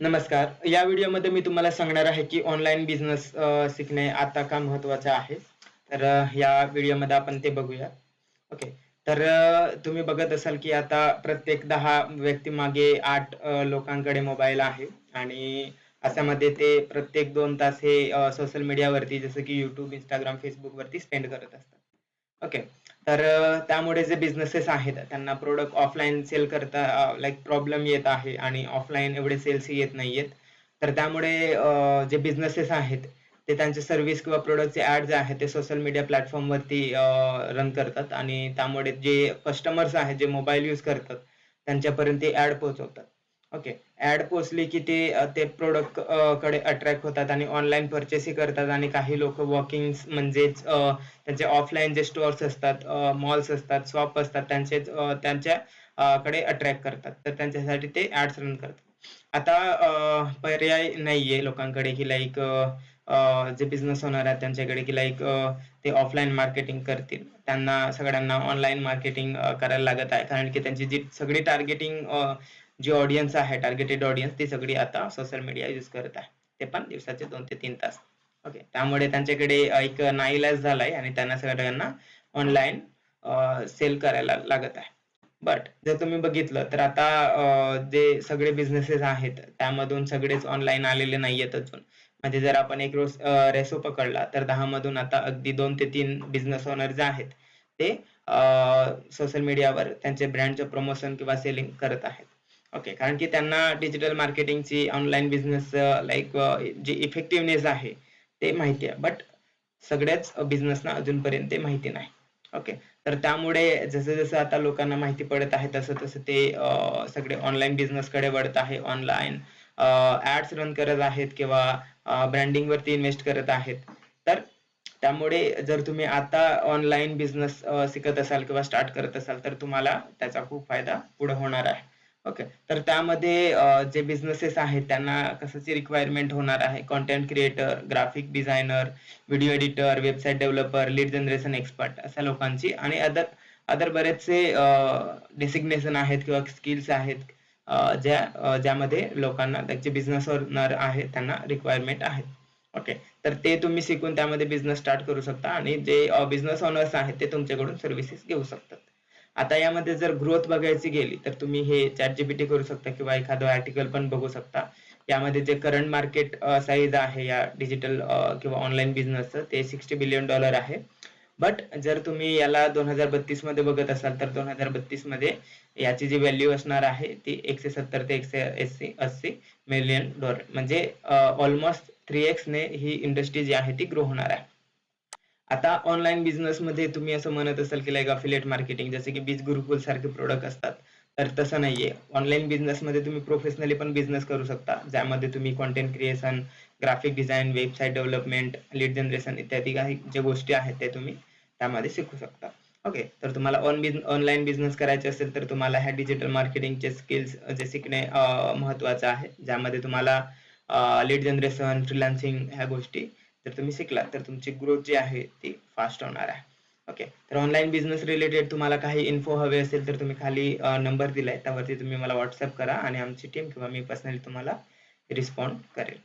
नमस्कार. या व्हिडिओमध्ये मी तुम्हाला सांगणार आहे, की ऑनलाईन बिझनेस शिकणे आता का महत्त्वाचं आहे. तर या व्हिडिओमध्ये आपण ते बघूया. ओके. तर तुम्ही बघत असाल, की आता प्रत्येक 10 व्यक्तीमागे 8 लोकांकडे मोबाईल आहे आणि अशामध्ये ते प्रत्येक 2 तास हे सोशल मीडियावरती जसं की YouTube, Instagram, Facebookवरती स्पेंड करत असतात. ओके. तर त्यामुळे जे बिझनेसेस आहेत त्यांना प्रॉडक्ट ऑफलाईन सेल करता लाइक प्रॉब्लेम येत आहे आणि ऑफलाईन एवढे सेल्स येत नाहीयेत. तर त्यामुळे जे बिझनेसेस आहेत ते त्यांचे सर्व्हिस किंवा प्रॉडक्टचे ॲड जे आहेत ते सोशल मीडिया प्लॅटफॉर्मवरती रन करतात आणि त्यामुळे जे कस्टमर्स आहेत जे मोबाईल यूज करतात त्यांच्यापर्यंत ते ॲड पोहोचवतात. ओके. ॲड पोहोचली की ते प्रॉडक्ट कडे अट्रॅक्ट होतात आणि ऑनलाईन पर्चेसही करतात आणि काही लोकं वॉकिंग्स म्हणजेच त्यांचे ऑफलाईन जे स्टोअर्स असतात, मॉल्स असतात, शॉप असतात त्यांच्या कडे अट्रॅक्ट करतात. तर त्यांच्यासाठी ते ॲड्स रन करतात. आता पर्याय नाहीये लोकांकडे की लाइक जे बिझनेस ओनर आहेत त्यांच्याकडे की लाइक ते ऑफलाईन मार्केटिंग करतील. त्यांना सगळ्यांना ऑनलाईन मार्केटिंग करायला लागत आहे. कारण की त्यांची जी सगळी टार्गेटिंग जी ऑडियन्स आहे, टार्गेटेड ऑडियन्स ती सगळी आता सोशल मीडिया यूज करत आहे. ते पण दिवसाचे 2 ते 3 तास. ओके. त्यामुळे त्यांच्याकडे एक नाईलाज झालाय आणि त्यांना सगळ्यांना ऑनलाईन सेल करायला लागत आहे. बट जर तुम्ही बघितलं तर आता जे सगळे बिझनेसेस आहेत त्यामधून सगळेच ऑनलाईन आलेले नाहीयेत अजून. म्हणजे जर आपण एक रोज रेशो पकडला तर 10 मधून आता अगदी 2 ते 3 बिझनेस ओनर जे आहेत ते सोशल मीडियावर त्यांचे ब्रँडचं प्रमोशन किंवा सेलिंग करत आहेत. ओके. कारण की त्यांना डिजिटल मार्केटिंगची ऑनलाईन बिझनेस जी इफेक्टिव्हनेस आहे ते माहिती आहे. बट सगळ्याच बिझनेसना अजूनपर्यंत ते माहिती नाही. ओके. तर त्यामुळे जसं-जसं आता लोकांना माहिती पडत आहे, तसं-तसं ते सगळे ऑनलाईन बिझनेसकडे वळत आहे. ऑनलाईन ॲड्स रन करत आहेत किंवा ब्रँडिंगवरती इन्व्हेस्ट करत आहेत. तर त्यामुळे जर तुम्ही आता ऑनलाईन बिझनेस शिकत असाल किंवा स्टार्ट करत असाल, तर तुम्हाला त्याचा खूप फायदा पुढे होणार आहे. ओके. तर त्यामध्ये जे बिझनेसेस आहेत त्यांना कशाची रिक्वायरमेंट होणार आहे? Content creator, graphic designer, video editor, website developer, lead generation expert अशा लोकांची आणि अदर अदर बरेचसे डेसिग्नेशन आहेत किंवा स्किल्स आहेत ज्यामध्ये लोकांना त्यांचे बिझनेस ओनर आहेत त्यांना रिक्वायरमेंट आहे. ओके. तर ते तुम्ही शिकून त्यामध्ये बिझनेस स्टार्ट करू शकता आणि जे बिझनेस ओनर्स आहेत ते तुमच्याकडून सर्व्हिसेस घेऊ शकतात. आता यामध्ये जर ग्रोथ बघायची गेली तर तुम्ही हे ChatGPT करू शकता किंवा एखादं आर्टिकल पण बघू शकता. यामध्ये जे करंट मार्केट साईज आहे या डिजिटल किंवा ऑनलाईन बिझनेसचं ते $60 बिलियन आहे. बट जर तुम्ही याला 2032 मध्ये बघत असाल तर 2032 मध्ये याची जी व्हॅल्यू असणार आहे ती 170 ते 180 मिलियन डॉलर म्हणजे ऑलमोस्ट 3x ने ही इंडस्ट्री जी आहे ती ग्रो होणार आहे. आता ऑनलाईन बिझनेसमध्ये तुम्ही असं म्हणत असाल की लाइक अफिलिएट मार्केटिंग जसे की बीज गुरुकुल सारखे प्रॉडक्ट असतात. तर तसं नाहीये. ऑनलाईन बिझनेसमध्ये तुम्ही प्रोफेशनली पण बिझनेस करू शकता. ज्यामध्ये तुम्ही content creation, graphic design, website development, lead generation इत्यादी काही ज्या गोष्टी आहेत त्या तुम्ही त्यामध्ये शिकू शकता. ओके. तर तुम्हाला ऑनलाईन बिझनेस करायचे असेल तर तुम्हाला ह्या डिजिटल मार्केटिंगचे स्किल्स जे शिकणे महत्त्वाचं आहे. ज्यामध्ये तुम्हाला लीड जनरेशन, फ्रीलान्सिंग ह्या गोष्टी जर तुम्ही शिकलात तर तुमची ग्रोथ जी आहे ती फास्ट होणार आहे. ओके. तर ऑनलाईन बिझनेस रिलेटेड तुम्हाला काही इन्फो हवे असेल तर तुम्ही खाली नंबर दिलाय त्यावरती तुम्ही मला WhatsApp करा आणि आमची टीम किंवा मी पर्सनली तुम्हाला रिस्पॉन्ड करेल.